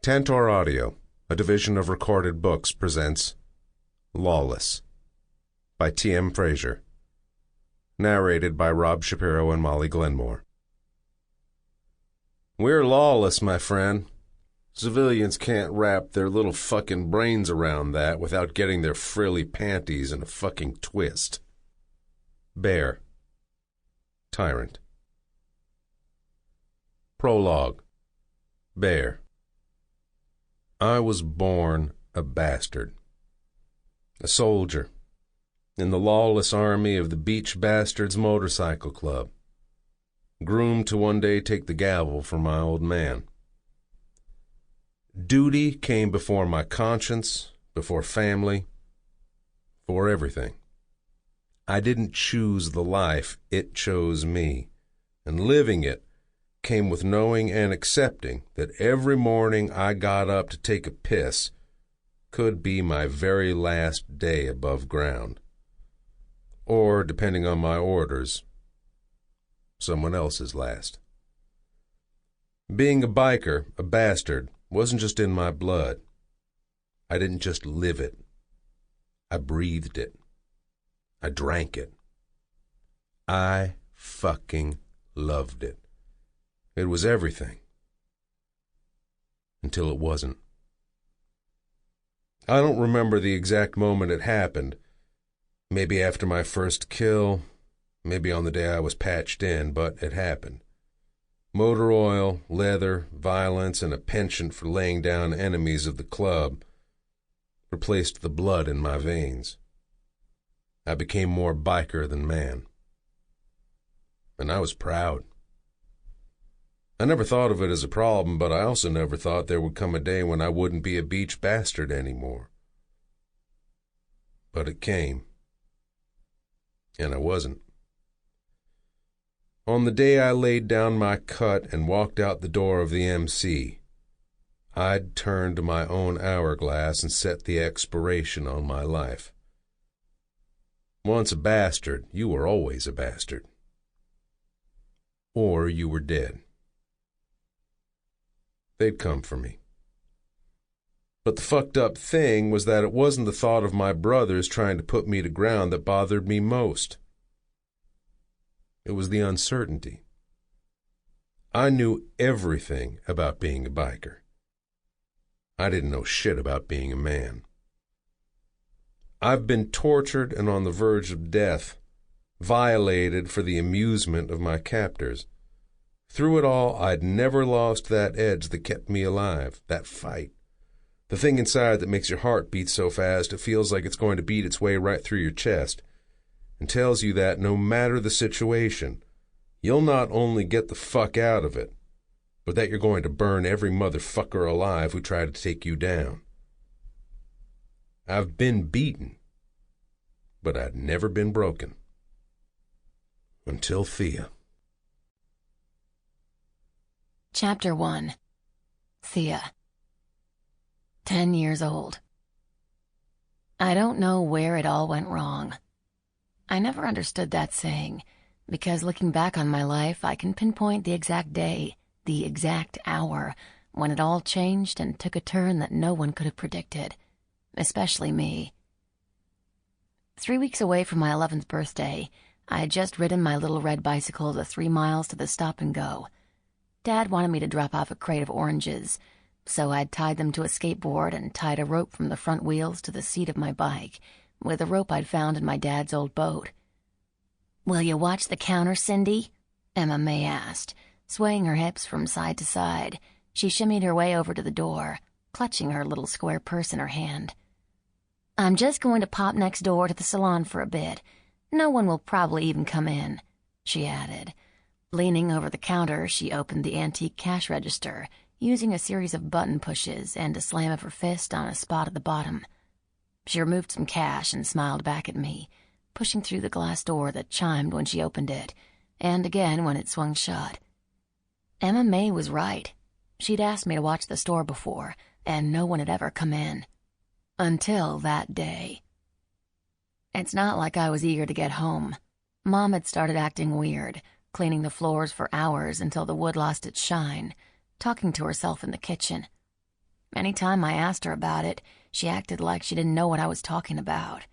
Tantor Audio, a division of Recorded Books, presents Lawless by Frazier. Narrated by Rob Shapiro and Molly Glenmore. We're lawless, my friend. Civilians can't wrap their little fucking brains around that without getting their frilly panties in a fucking twist. Bear. Tyrant. Prologue. Bear. I was born a bastard. A soldier. In the lawless army of the Beach Bastards Motorcycle Club. Groomed to one day take the gavel from my old man. Duty came before my conscience, before family, for everything. I didn't choose the life, it chose me, and living it came with knowing and accepting that every morning I got up to take a piss could be my very last day above ground. Or, depending on my orders, someone else's last. Being a biker, a bastard, wasn't just in my blood. I didn't just live it. I breathed it. I drank it. I fucking loved it. It was everything. Until it wasn't. I don't remember the exact moment it happened. Maybe after my first kill, maybe on the day I was patched in, but it happened. Motor oil, leather, violence, and a penchant for laying down enemies of the club replaced the blood in my veins. I became more biker than man. And I was proud. I never thought of it as a problem, but I also never thought there would come a day when I wouldn't be a beach bastard anymore. But it came. And I wasn't. On the day I laid down my cut and walked out the door of the MC, I'd turned my own hourglass and set the expiration on my life. Once a bastard, you were always a bastard. Or you were dead. They'd come for me. But the fucked up thing was that it wasn't the thought of my brothers trying to put me to ground that bothered me most. It was the uncertainty. I knew everything about being a biker. I didn't know shit about being a man. I've been tortured and on the verge of death, violated for the amusement of my captors. Through it all, I'd never lost that edge that kept me alive, that fight. The thing inside that makes your heart beat so fast it feels like it's going to beat its way right through your chest, and tells you that no matter the situation, you'll not only get the fuck out of it, but that you're going to burn every motherfucker alive who tried to take you down. I've been beaten, but I'd never been broken. Until Thia. Chapter 1. Thia. 10 years old. I don't know where it all went wrong. I never understood that saying, because looking back on my life, I can pinpoint the exact day, the exact hour, when it all changed and took a turn that no one could have predicted, especially me. 3 weeks away from my 11th birthday, I had just ridden my little red bicycle the 3 miles to the stop and go. Dad wanted me to drop off a crate of oranges, so I'd tied them to a skateboard and tied a rope from the front wheels to the seat of my bike, with a rope I'd found in my dad's old boat. "Will you watch the counter, Cindy?" Emma May asked, swaying her hips from side to side. She shimmied her way over to the door, clutching her little square purse in her hand. "I'm just going to pop next door to the salon for a bit. No one will probably even come in," she added. Leaning over the counter, she opened the antique cash register, using a series of button pushes and a slam of her fist on a spot at the bottom. She removed some cash and smiled back at me, pushing through the glass door that chimed when she opened it, and again when it swung shut. Emma May was right. She'd asked me to watch the store before, and no one had ever come in. Until that day. It's not like I was eager to get home. Mom had started acting weird, cleaning the floors for hours until the wood lost its shine, talking to herself in the kitchen. Any time I asked her about it, she acted like she didn't know what I was talking about.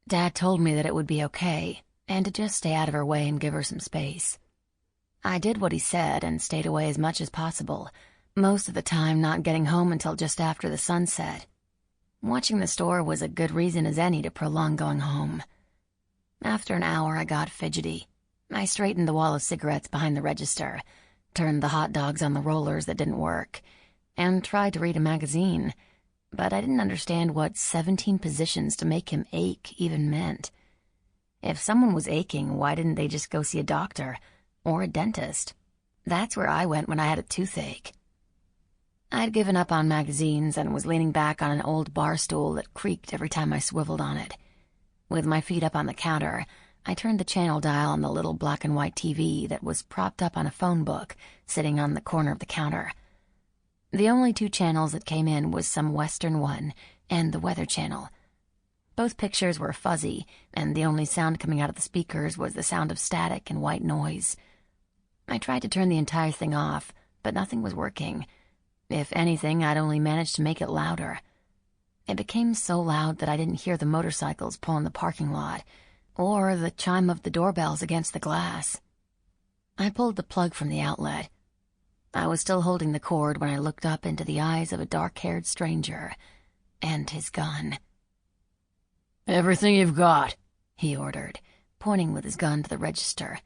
Dad told me that it would be okay, and to just stay out of her way and give her some space. I did what he said and stayed away as much as possible, most of the time not getting home until just after the sun set. Watching the store was a good reason as any to prolong going home. After an hour, I got fidgety. I straightened the wall of cigarettes behind the register, turned the hot dogs on the rollers that didn't work, and tried to read a magazine, but I didn't understand what 17 positions to make him ache even meant. If someone was aching, why didn't they just go see a doctor or a dentist? That's where I went when I had a toothache. I'd given up on magazines and was leaning back on an old bar stool that creaked every time I swiveled on it. With my feet up on the counter, I turned the channel dial on the little black and white TV that was propped up on a phone book sitting on the corner of the counter. The only 2 channels that came in was some Western one and the Weather Channel. Both pictures were fuzzy, and the only sound coming out of the speakers was the sound of static and white noise. I tried to turn the entire thing off, but nothing was working. If anything, I'd only managed to make it louder. It became so loud that I didn't hear the motorcycles pull in the parking lot, or the chime of the doorbells against the glass. I pulled the plug from the outlet. I was still holding the cord when I looked up into the eyes of a dark-haired stranger, and his gun. "Everything you've got," he ordered, pointing with his gun to the register.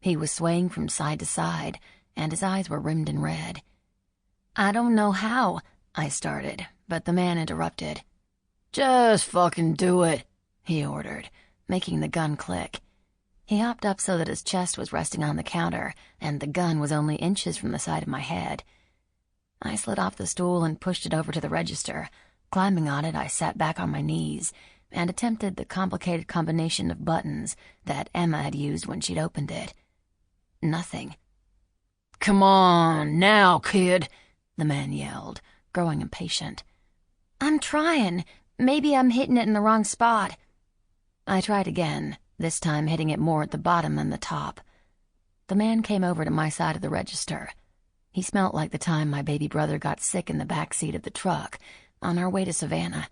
He was swaying from side to side, and his eyes were rimmed in red. "I don't know how," I started, but the man interrupted. "Just fucking do it," he ordered, making the gun click. He hopped up so that his chest was resting on the counter, and the gun was only inches from the side of my head. I slid off the stool and pushed it over to the register. Climbing on it, I sat back on my knees and attempted the complicated combination of buttons that Emma had used when she'd opened it. Nothing. "Come on, now, kid," the man yelled, growing impatient. "I'm trying. Maybe I'm hitting it in the wrong spot." I tried again, this time hitting it more at the bottom than the top. The man came over to my side of the register. He smelt like the time my baby brother got sick in the back seat of the truck on our way to Savannah.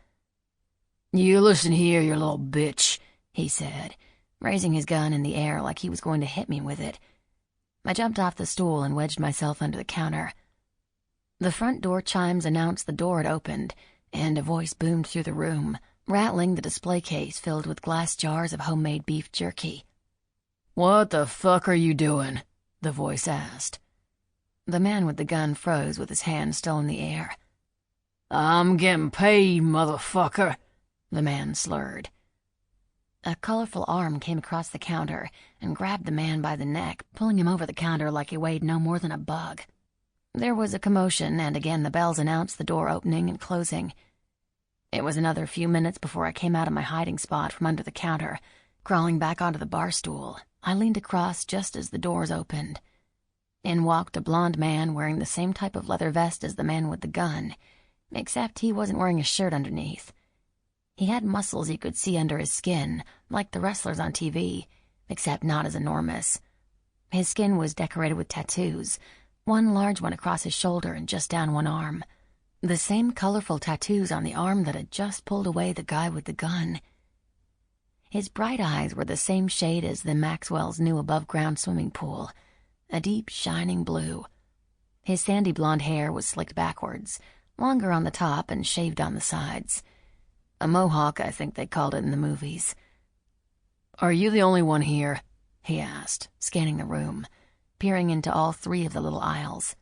"You listen here, you little bitch," he said, raising his gun in the air like he was going to hit me with it. I jumped off the stool and wedged myself under the counter. The front door chimes announced the door had opened, and a voice boomed through the room, rattling the display case filled with glass jars of homemade beef jerky. "What the fuck are you doing?" the voice asked. The man with the gun froze with his hand still in the air. "I'm getting paid, motherfucker," the man slurred. A colorful arm came across the counter and grabbed the man by the neck, pulling him over the counter like he weighed no more than a bug. There was a commotion, and again the bells announced the door opening and closing. It was another few minutes before I came out of my hiding spot from under the counter. Crawling back onto the bar stool, I leaned across just as the doors opened. In walked a blond man wearing the same type of leather vest as the man with the gun, except he wasn't wearing a shirt underneath. He had muscles you could see under his skin, like the wrestlers on TV, except not as enormous. His skin was decorated with tattoos, one large one across his shoulder and just down one arm. The same colorful tattoos on the arm that had just pulled away the guy with the gun. His bright eyes were the same shade as the Maxwell's new above-ground swimming pool, a deep, shining blue. His sandy blonde hair was slicked backwards, longer on the top and shaved on the sides. A mohawk, I think they called it in the movies. "Are you the only one here?" he asked, scanning the room, peering into all 3 of the little aisles.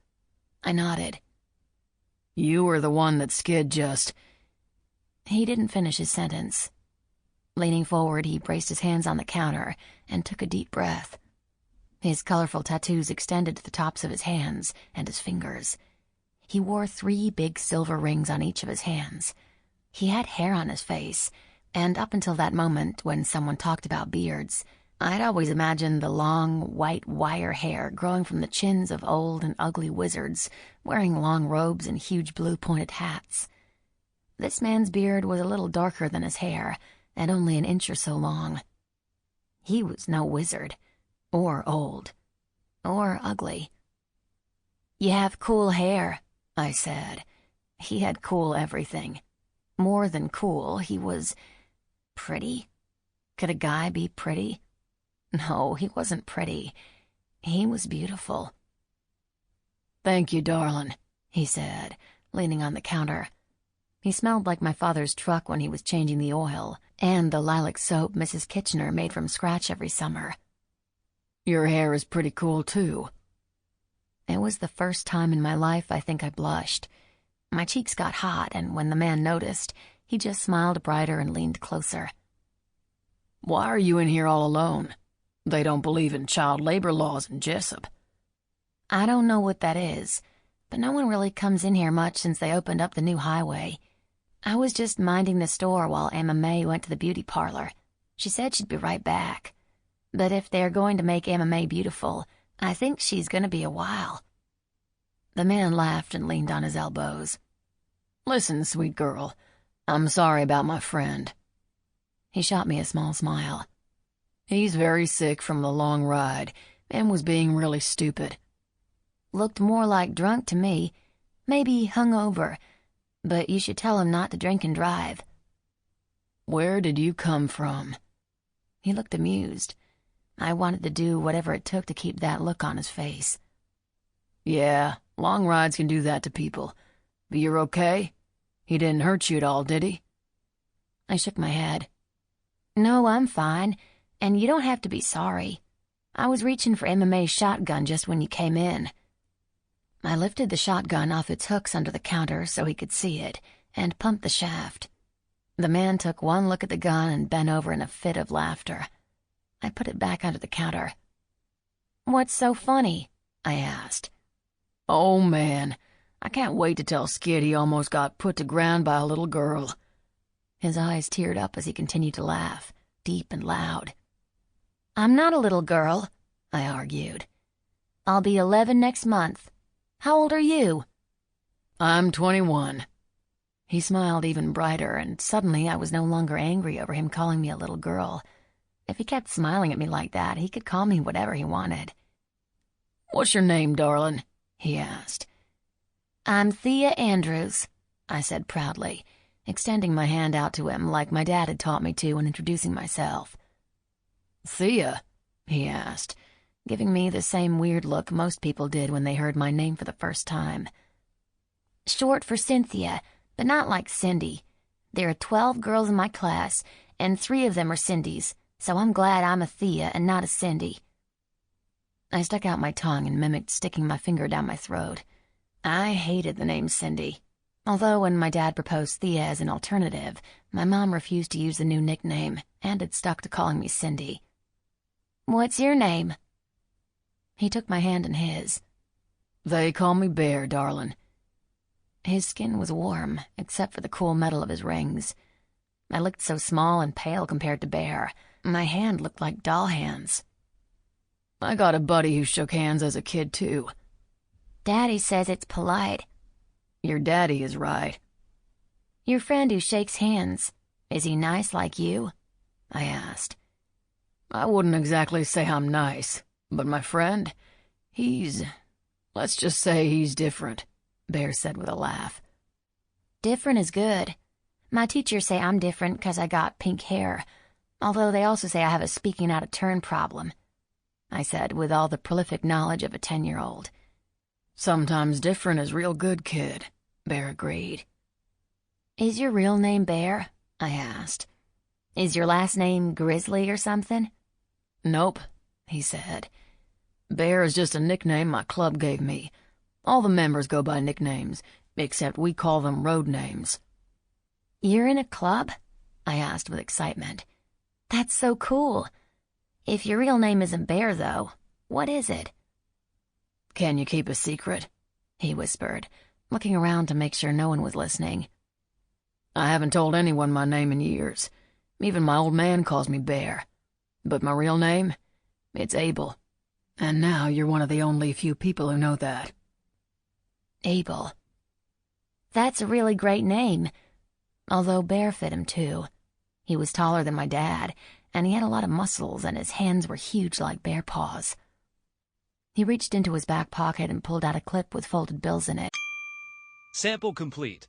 I nodded. "You were the one that skid just—" He didn't finish his sentence. Leaning forward, he braced his hands on the counter and took a deep breath. His colorful tattoos extended to the tops of his hands and his fingers. He wore 3 big silver rings on each of his hands. He had hair on his face, and up until that moment when someone talked about beards, I'd always imagined the long, white wire hair growing from the chins of old and ugly wizards, wearing long robes and huge blue pointed hats. This man's beard was a little darker than his hair, and only an inch or so long. He was no wizard, or old, or ugly. "You have cool hair," I said, He had cool everything. More than cool, he was pretty. Could a guy be pretty? No, he wasn't pretty. He was beautiful. "Thank you, darling," he said, leaning on the counter. He smelled like my father's truck when he was changing the oil, and the lilac soap Mrs. Kitchener made from scratch every summer. "Your hair is pretty cool, too." It was the first time in my life I think I blushed. My cheeks got hot, and when the man noticed, he just smiled brighter and leaned closer. "Why are you in here all alone? They don't believe in child labor laws in Jessup." "I don't know what that is, but no one really comes in here much since they opened up the new highway. I was just minding the store while Emma May went to the beauty parlor. She said she'd be right back. But if they're going to make Emma May beautiful, I think she's going to be a while." The man laughed and leaned on his elbows. "Listen, sweet girl, I'm sorry about my friend." He shot me a small smile. "He's very sick from the long ride and was being really stupid." "Looked more like drunk to me. Maybe hungover. But you should tell him not to drink and drive." "Where did you come from?" He looked amused. I wanted to do whatever it took to keep that look on his face. "Yeah, long rides can do that to people. But you're okay? He didn't hurt you at all, did he?" I shook my head. "No, I'm fine, and you don't have to be sorry. I was reaching for Emma May's shotgun just when you came in." I lifted the shotgun off its hooks under the counter so he could see it, and pumped the shaft. The man took one look at the gun and bent over in a fit of laughter. I put it back under the counter. "What's so funny?" I asked. "Oh, man, I can't wait to tell Skid he almost got put to ground by a little girl." His eyes teared up as he continued to laugh, deep and loud. "I'm not a little girl," I argued. "I'll be 11 next month. How old are you?" "I'm 21. He smiled even brighter, and suddenly I was no longer angry over him calling me a little girl. If he kept smiling at me like that, he could call me whatever he wanted. "What's your name, darling?" he asked. "I'm Thia Andrews," I said proudly, extending my hand out to him like my dad had taught me to when introducing myself. "Thia?" he asked, giving me the same weird look most people did when they heard my name for the first time. "Short for Cynthia, but not like Cindy. There are 12 girls in my class, and 3 of them are Cindys, so I'm glad I'm a Thia and not a Cindy." I stuck out my tongue and mimicked sticking my finger down my throat. I hated the name Cindy, although when my dad proposed Thia as an alternative, my mom refused to use the new nickname and had stuck to calling me Cindy. "What's your name?" He took my hand in his. "They call me Bear, darling." His skin was warm, except for the cool metal of his rings. I looked so small and pale compared to Bear. My hand looked like doll hands. "I got a buddy who shook hands as a kid, too." "Daddy says it's polite." "Your daddy is right." "Your friend who shakes hands, is he nice like you?" I asked. "I wouldn't exactly say I'm nice, but my friend, let's just say he's different," Bear said with a laugh. "Different is good. My teachers say I'm different because I got pink hair, although they also say I have a speaking out of turn problem," I said with all the prolific knowledge of a 10-year-old. "Sometimes different is real good, kid," Bear agreed. "Is your real name Bear?" I asked. "Is your last name Grizzly or something?" "Nope," he said. "Bear is just a nickname my club gave me. All the members go by nicknames, except we call them road names." "You're in a club?" I asked with excitement. "That's so cool. If your real name isn't Bear, though, what is it?" "Can you keep a secret?" he whispered, looking around to make sure no one was listening. "I haven't told anyone my name in years. Even my old man calls me Bear. But my real name? It's Abel. And now you're one of the only few people who know that." Abel. That's a really great name. Although Bear fit him, too. He was taller than my dad, and he had a lot of muscles, and his hands were huge like bear paws. He reached into his back pocket and pulled out a clip with folded bills in it. Sample complete.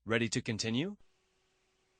Ready to continue?